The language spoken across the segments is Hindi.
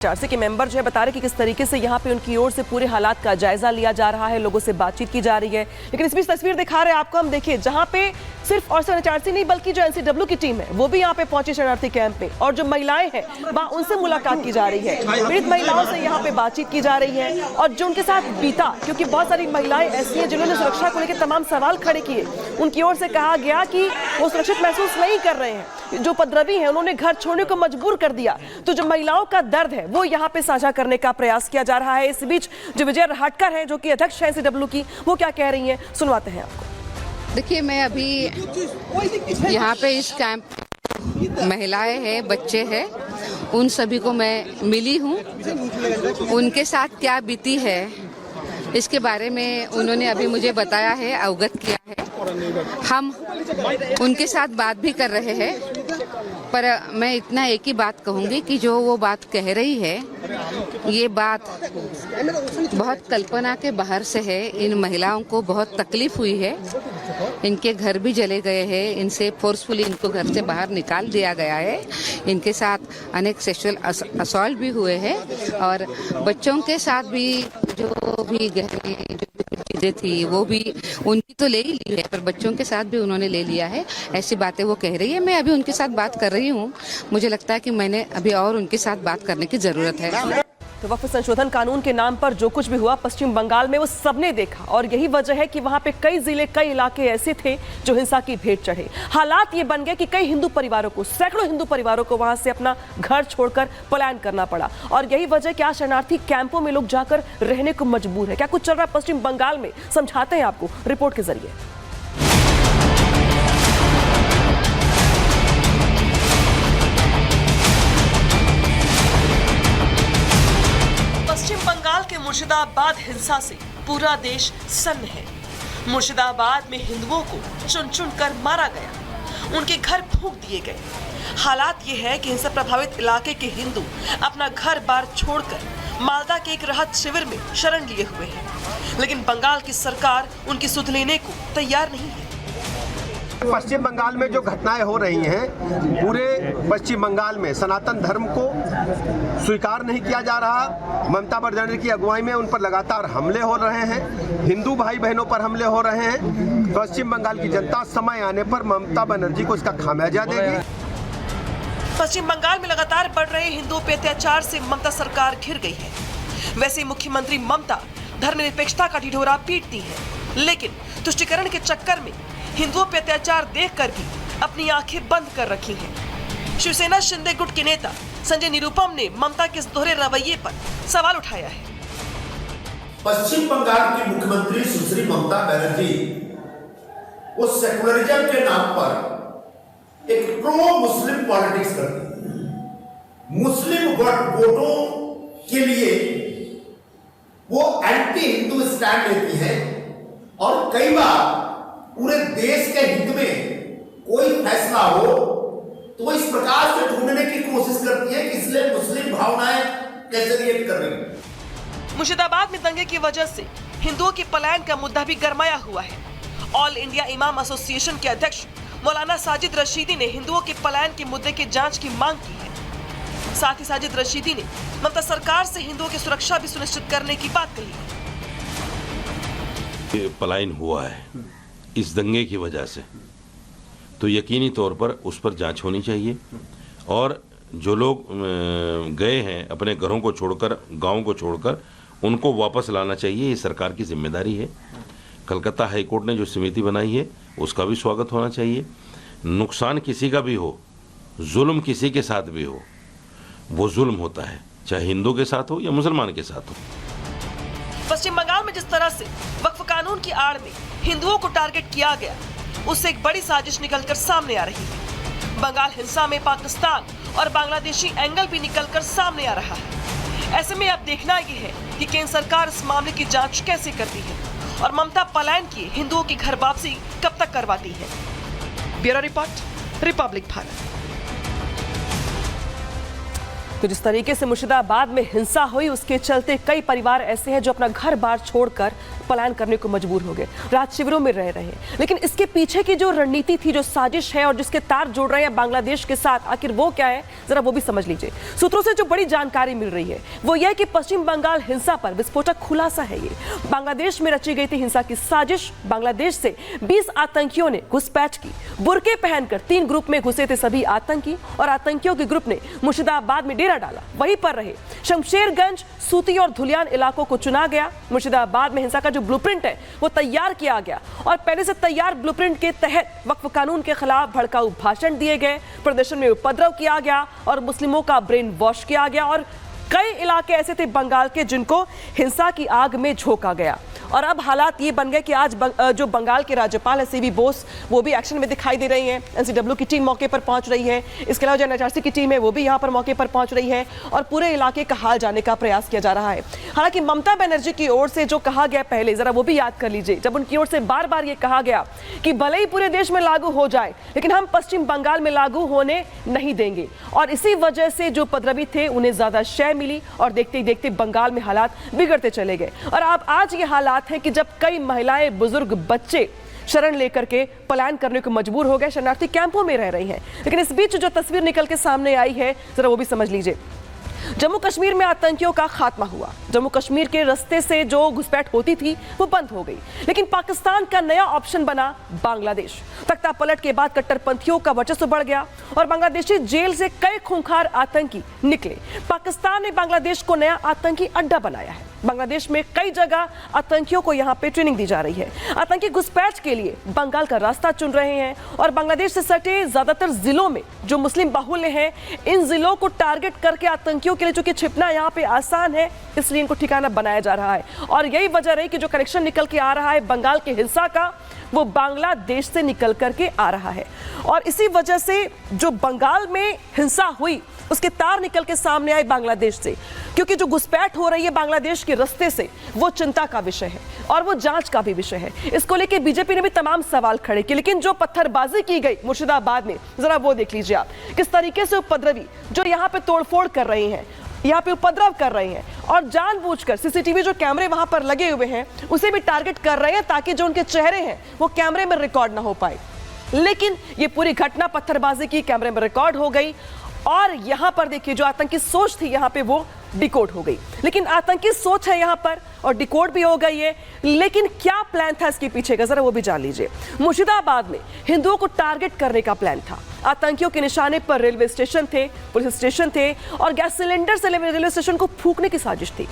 चारसी के मेंबर जो है बता रहे कि किस तरीके से यहाँ पे उनकी ओर से पूरे हालात का जायजा लिया जा रहा है, लोगों से बातचीत की जा रही है। लेकिन इस बीच तस्वीर दिखा रहे हैं आपको, हम देखिए जहाँ पे सिर्फ और चारसी नहीं बल्कि जो एनसीडब्ल्यू की टीम है वो भी यहाँ पे पहुंची शरणार्थी कैंप पे, और जो महिलाएं हैं वहाँ उनसे मुलाकात की जा रही है, पीड़ित महिलाओं से यहाँ पे बातचीत की जा रही है और जो उनके साथ बीता, क्योंकि बहुत सारी महिलाएं ऐसी हैं जिन्होंने सुरक्षा को लेकर तमाम सवाल खड़े किए, उनकी ओर से कहा गया कि वो सुरक्षित महसूस नहीं कर रहे हैं, जो उपद्रवी हैं उन्होंने घर छोड़ने को मजबूर कर दिया। तो जो महिलाओं का दर्द है वो यहाँ पे साझा करने का प्रयास किया जा रहा है। इस बीच जो विजय रहाटकर है जो कि अध्यक्ष है एनसीडब्ल्यू की, वो क्या कह रही हैं सुनवाते हैं आपको। देखिए, मैं अभी यहाँ पे इस कैंप महिलाएं हैं, बच्चे हैं, उन सभी को मैं मिली हूँ। उनके साथ क्या बीती है इसके बारे में उन्होंने अभी मुझे बताया है, अवगत किया है। हम उनके साथ बात भी कर रहे हैं, पर मैं इतना एक ही बात कहूँगी कि जो वो बात कह रही है ये बात बहुत कल्पना के बाहर से है। इन महिलाओं को बहुत तकलीफ हुई है, इनके घर भी जले गए हैं, इनसे फोर्सफुली इनको घर से बाहर निकाल दिया गया है, इनके साथ अनेक सेक्सुअल असॉल्ट भी हुए हैं और बच्चों के साथ भी जो भी गहरी चीजें थी वो भी उनकी तो ले ही ली है, पर बच्चों के साथ भी उन्होंने ले लिया है। ऐसी बातें वो कह रही है, मैं अभी उनके साथ बात कर रही हूँ। मुझे लगता है कि मैंने अभी और उनके साथ बात करने की जरूरत है। तो वक्फ संशोधन कानून के नाम पर जो कुछ भी हुआ पश्चिम बंगाल में वो सबने देखा, और यही वजह है कि वहां पे कई जिले, कई इलाके ऐसे थे जो हिंसा की भेंट चढ़े। हालात ये बन गए कि कई हिंदू परिवारों को, सैकड़ों हिंदू परिवारों को वहां से अपना घर छोड़कर पलायन करना पड़ा, और यही वजह क्या शरणार्थी कैंपों में लोग जाकर रहने को मजबूर है। क्या कुछ चल रहा है पश्चिम बंगाल में, समझाते हैं आपको रिपोर्ट के जरिए। पश्चिम बंगाल के मुर्शिदाबाद हिंसा से पूरा देश सन्न है। मुर्शिदाबाद में हिंदुओं को चुन चुन कर मारा गया, उनके घर फूंक दिए गए। हालात ये है कि हिंसा प्रभावित इलाके के हिंदू अपना घर बार छोड़कर मालदा के एक राहत शिविर में शरण लिए हुए हैं, लेकिन बंगाल की सरकार उनकी सुध लेने को तैयार नहीं है। पश्चिम बंगाल में जो घटनाएं हो रही हैं, पूरे पश्चिम बंगाल में सनातन धर्म को स्वीकार नहीं किया जा रहा। ममता बनर्जी की अगुवाई में उन पर लगातार हमले हो रहे हैं, हिंदू भाई बहनों पर हमले हो रहे हैं। पश्चिम बंगाल की जनता समय आने पर ममता बनर्जी को इसका खामियाजा देगी। पश्चिम बंगाल में लगातार बढ़ रहे हिंदुओं पर अत्याचार से ममता सरकार घिर गई है। वैसे मुख्यमंत्री ममता धर्मनिरपेक्षता का ढिढोरा पीटती है, लेकिन तुष्टीकरण के चक्कर में हिंदुओं पर अत्याचार देखकर भी अपनी आंखें बंद कर रखी हैं। शिवसेना शिंदे गुट के नेता संजय निरुपम ने ममता के इस दोहरे रवैये पर सवाल उठाया है। पश्चिम बंगाल की मुख्यमंत्री सुश्री ममता बनर्जी उस सेकुलरिज्म के नाम पर एक प्रो मुस्लिम पॉलिटिक्स करती है। मुस्लिम वोटों के लिए वो एंटी हिंदू स्टैंड लेती है और कई बार पूरे देश के हित में कोई फैसला हो तो वो इस प्रकार से ढूंढने की कोशिश करती है कि इसलिए मुस्लिम भावनाएं कैसे रिएक्ट कर रही हैं। मुर्शिदाबाद में दंगे की वजह से हिंदुओं के पलायन का मुद्दा भी गरमाया हुआ है। ऑल इंडिया इमाम एसोसिएशन के अध्यक्ष मौलाना साजिद रशीदी ने हिंदुओं के पलायन के मुद्दे की जांच की मांग की है। साथ ही साजिद रशीदी ने ममता सरकार से हिंदुओं की सुरक्षा भी सुनिश्चित करने की बात कही है। पलायन हुआ है इस दंगे की वजह से, तो यकीनी तौर पर उस पर जांच होनी चाहिए, और जो लोग गए हैं अपने घरों को छोड़कर, गांवों को छोड़कर, उनको वापस लाना चाहिए। ये सरकार की जिम्मेदारी है। कलकत्ता हाई कोर्ट ने जो समिति बनाई है उसका भी स्वागत होना चाहिए। नुकसान किसी का भी हो, जुल्म किसी के साथ भी हो, वो जुल्म होता है, चाहे हिंदू के साथ हो या मुसलमान के साथ हो। पश्चिम बंगाल में जिस तरह से वक्फ कानून की आड़ में हिंदुओं को टारगेट किया गया, उससे एक बड़ी साजिश निकलकर सामने आ रही है। बंगाल हिंसा में पाकिस्तान और बांग्लादेशी एंगल भी निकलकर सामने आ रहा है। ऐसे में अब देखना ये है कि केंद्र सरकार इस मामले की जांच कैसे करती है और ममता पलायन किए हिंदुओं की घर वापसी कब तक करवाती है। Bureau report, Republic Bharat. तो जिस तरीके से मुर्शिदाबाद में हिंसा हुई, उसके चलते कई परिवार ऐसे हैं जो अपना घर बार छोड़कर पलायन करने को मजबूर हो गए, राहत शिविरों में रह रहे हैं। लेकिन इसके पीछे की जो रणनीति थी, जो साजिश है और जिसके तार जोड़ रहे हैं बांग्लादेश के साथ, आखिर वो क्या है, जरा वो भी समझ लीजिए। सूत्रों से जो बड़ी जानकारी मिल रही है वो यह कि पश्चिम बंगाल हिंसा पर विस्फोटक खुलासा है। ये बांग्लादेश में रची गई थी हिंसा की साजिश। बांग्लादेश से 20 आतंकियों ने घुसपैठ की। बुरके पहनकर 3 ग्रुप में घुसे थे सभी आतंकी, और आतंकियों के ग्रुप ने मुर्शिदाबाद में डेरा डाला, वहीं पर रहे। शमशेरगंज, सूती और धुलियान इलाकों को चुना गया। मुर्शिदाबाद में हिंसा का जो ब्लूप्रिंट है वो तैयार किया गया, और पहले से तैयार ब्लूप्रिंट के तहत वक्फ कानून के खिलाफ भड़काऊ भाषण दिए गए, प्रदर्शन में उपद्रव किया गया और मुस्लिमों का ब्रेन वॉश किया गया। और कई इलाके ऐसे थे बंगाल के जिनको हिंसा की आग में झोंका गया। और अब हालात ये बन गए कि आज जो बंगाल के राज्यपाल है सीवी बोस, वो भी एक्शन में दिखाई दे रही हैं। एनसीडब्ल्यू की टीम मौके पर पहुंच रही है। इसके अलावा जो एनएचआरसी की टीम है वो भी यहाँ पर मौके पर पहुंच रही है और पूरे इलाके का हाल जानने का प्रयास किया जा रहा है। हालांकि ममता बनर्जी की ओर से जो कहा गया पहले, जरा वो भी याद कर लीजिए, जब उनकी ओर से बार बार ये कहा गया कि भले ही पूरे देश में लागू हो जाए, लेकिन हम पश्चिम बंगाल में लागू होने नहीं देंगे। और इसी वजह से जो उपद्रवी थे उन्हें ज्यादा शय मिली और देखते ही देखते बंगाल में हालात बिगड़ते चले गए। और अब आज ये हालात है कि जब कई महिलाएं, बुजुर्ग, बच्चे शरण लेकर के पलायन करने को मजबूर हो गए, शरणार्थी कैंपों में रह रही हैं। लेकिन इस बीच जो तस्वीर निकल के सामने आई है, जरा वो भी समझ लीजिए। जम्मू कश्मीर में आतंकियों का खात्मा हुआ। जम्मू कश्मीर के रास्ते से जो घुसपैठ होती थी वो बंद हो गई, लेकिन पाकिस्तान का नया ऑप्शन बना बांग्लादेश। तख्ता पलट के बाद कट्टरपंथियों का वर्चस्व बढ़ गया और बांग्लादेशी जेल से कई खूंखार आतंकी निकले। पाकिस्तान ने बांग्लादेश को नया आतंकी अड्डा बनाया है। बांग्लादेश में कई जगह आतंकियों को यहाँ पे ट्रेनिंग दी जा रही है। आतंकी घुसपैठ के लिए बंगाल का रास्ता चुन रहे हैं और बांग्लादेश से सटे ज्यादातर जिलों में जो मुस्लिम बाहुल्य हैं, इन जिलों को टारगेट करके आतंकियों के लिए चूंकि छिपना यहाँ पे आसान है, इसलिए इनको ठिकाना बनाया जा रहा है। और यही वजह रही कि जो कनेक्शन निकल के आ रहा है बंगाल की हिंसा का, वो बांग्लादेश से निकल करके आ रहा है। और इसी वजह से जो बंगाल में हिंसा हुई उसके तार निकल के सामने आए बांग्लादेश से, क्योंकि जो घुसपैठ हो रही है बांग्लादेश के रास्ते से वो चिंता का विषय है और वो जांच का भी विषय है। इसको लेके बीजेपी ने भी तमाम सवाल खड़े किए। लेकिन जो पत्थरबाजी की गई मुर्शिदाबाद में, जरा वो देख लीजिए आप, किस तरीके से उपद्रवी जो यहाँ पे तोड़फोड़ कर रहे हैं, यहाँ पे उपद्रव कर रहे हैं और जानबूझकर सीसीटीवी जो कैमरे वहां पर लगे हुए हैं उसे भी टारगेट कर रहे हैं ताकि जो उनके चेहरे हैं वो कैमरे में रिकॉर्ड ना हो पाए। लेकिन ये पूरी घटना पत्थरबाजी की कैमरे में रिकॉर्ड हो गई और यहां पर देखिए जो आतंकी सोच थी यहां पे वो डिकोड हो गई। लेकिन आतंकी सोच है यहां पर और डिकोड भी हो गई है, लेकिन क्या प्लान था इसके पीछे का, जरा वो भी जान लीजिए। मुर्शिदाबाद में हिंदुओं को टारगेट करने का प्लान था। आतंकियों के निशाने पर रेलवे स्टेशन थे, पुलिस स्टेशन थे और गैस सिलेंडर से रेलवे स्टेशन को फूंकने की साजिश थी।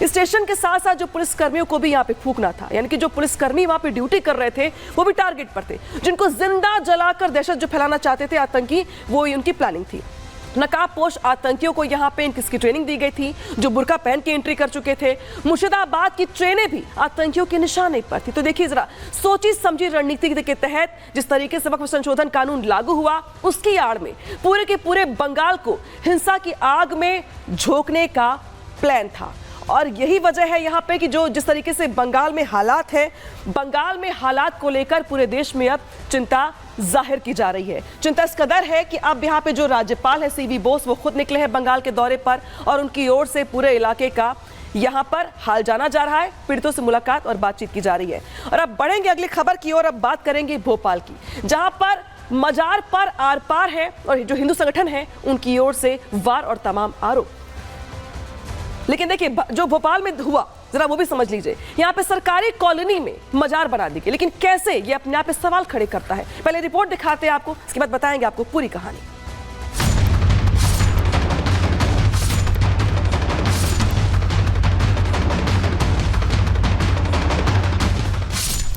स्टेशन के साथ साथ जो पुलिस कर्मियों को भी यहाँ पे फूंकना था, यानी कि जो पुलिसकर्मी वहां पे ड्यूटी कर रहे थे वो भी टारगेट पर थे, जिनको जिंदा जलाकर दहशत जो फैलाना चाहते थे आतंकी, वो ही उनकी प्लानिंग थी। नकाबपोश आतंकियों को यहाँ पे इनकी ट्रेनिंग दी गई थी जो बुर्का पहन के एंट्री कर चुके थे। मुर्शिदाबाद की ट्रेनें भी आतंकियों के निशाने पर थी। तो देखिए जरा सोची समझी रणनीति के तहत जिस तरीके से वक्फ संशोधन कानून लागू हुआ, उसकी आड़ में पूरे के पूरे बंगाल को हिंसा की आग में झोंकने का प्लान था। और यही वजह है यहाँ पे कि जो जिस तरीके से बंगाल में हालात हैं, बंगाल में हालात को लेकर पूरे देश में अब चिंता जाहिर की जा रही है। चिंता इस कदर है कि अब यहाँ पे जो राज्यपाल है सीवी बोस, वो खुद निकले हैं बंगाल के दौरे पर और उनकी ओर से पूरे इलाके का यहाँ पर हाल जाना जा रहा है। पीड़ितों से मुलाकात और बातचीत की जा रही है। और अब बढ़ेंगे अगली खबर की ओर। अब बात करेंगे भोपाल की, जहाँ पर मजार पर आर पार है और जो हिंदू संगठन है उनकी ओर से वार और तमाम आरोप। लेकिन देखिए जो भोपाल में हुआ, जरा वो भी समझ लीजिए। यहाँ पे सरकारी कॉलोनी में मजार बना दी गई, लेकिन कैसे, ये अपने आप पे सवाल खड़े करता है। पहले रिपोर्ट दिखाते हैं आपको, इसके बाद बताएंगे आपको पूरी कहानी।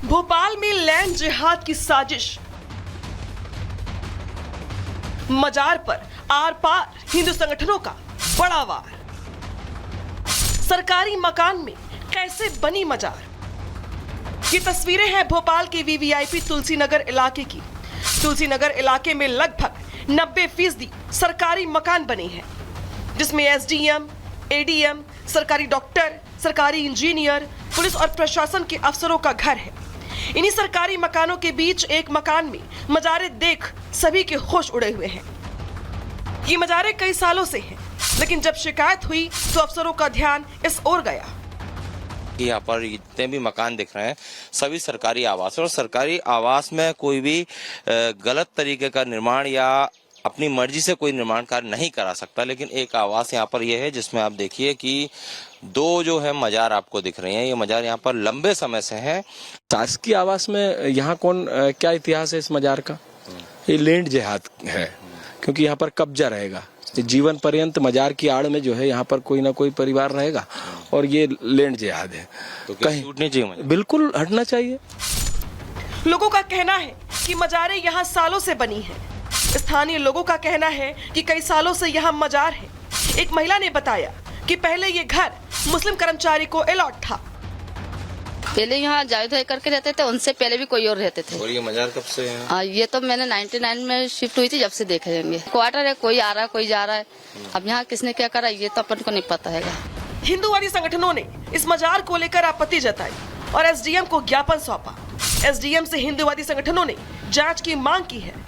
भोपाल में लैंड जिहाद की साजिश, मजार पर आर पार हिंदू संगठनों का बड़ा वार। सरकारी मकान में कैसे बनी मजार। ये तस्वीरें हैं भोपाल के वीवीआईपी तुलसी नगर इलाके की। तुलसी नगर इलाके में लगभग 90% सरकारी मकान बने हैं, जिसमें एसडीएम, एडीएम, सरकारी डॉक्टर, सरकारी इंजीनियर, पुलिस और प्रशासन के अफसरों का घर है। इन्हीं सरकारी मकानों के बीच एक मकान में मजारे देख सभी के होश उड़े हुए हैं। ये मजारे कई सालों से हैं, लेकिन जब शिकायत हुई तो अफसरों का ध्यान इस ओर गया। यहाँ पर जितने भी मकान दिख रहे हैं सभी सरकारी आवास है और सरकारी आवास में कोई भी गलत तरीके का निर्माण या अपनी मर्जी से कोई निर्माण कार्य नहीं करा सकता। लेकिन एक आवास यहाँ पर यह है जिसमें आप देखिए कि दो जो है मजार आपको दिख रहे हैं। ये मजार यहाँ पर लंबे समय से हैं। शासकीय आवास में यहाँ कौन क्या इतिहास है इस मजार का? ये लैंड जिहाद है, क्योंकि यहाँ पर कब्जा रहेगा जीवन पर्यंत। मजार की आड़ में जो है यहाँ पर कोई ना कोई परिवार रहेगा और ये लैंड जिहाद है। तो कहीं छूटनी चाहिए, बिल्कुल हटना चाहिए। लोगों का कहना है कि मजारें यहाँ सालों से बनी हैं। स्थानीय लोगों का कहना है कि कई सालों से यहाँ मजार है। एक महिला ने बताया कि पहले ये घर मुस्लिम कर्मचारी को अलॉट था। पहले यहाँ जावेद भाई करके रहते थे, उनसे पहले भी कोई और रहते थे। और ये मजार कब से है? ये तो मैंने 99 में शिफ्ट हुई थी, जब से देखे जाएंगे। क्वार्टर है, कोई आ रहा है कोई जा रहा है। अब यहाँ किसने क्या करा ये तो अपन को नहीं पता है। हिंदूवादी संगठनों ने इस मजार को लेकर आपत्ति जताई और एसडीएम को ज्ञापन सौंपा। एसडीएम से हिंदूवादी संगठनों ने जांच की मांग की है।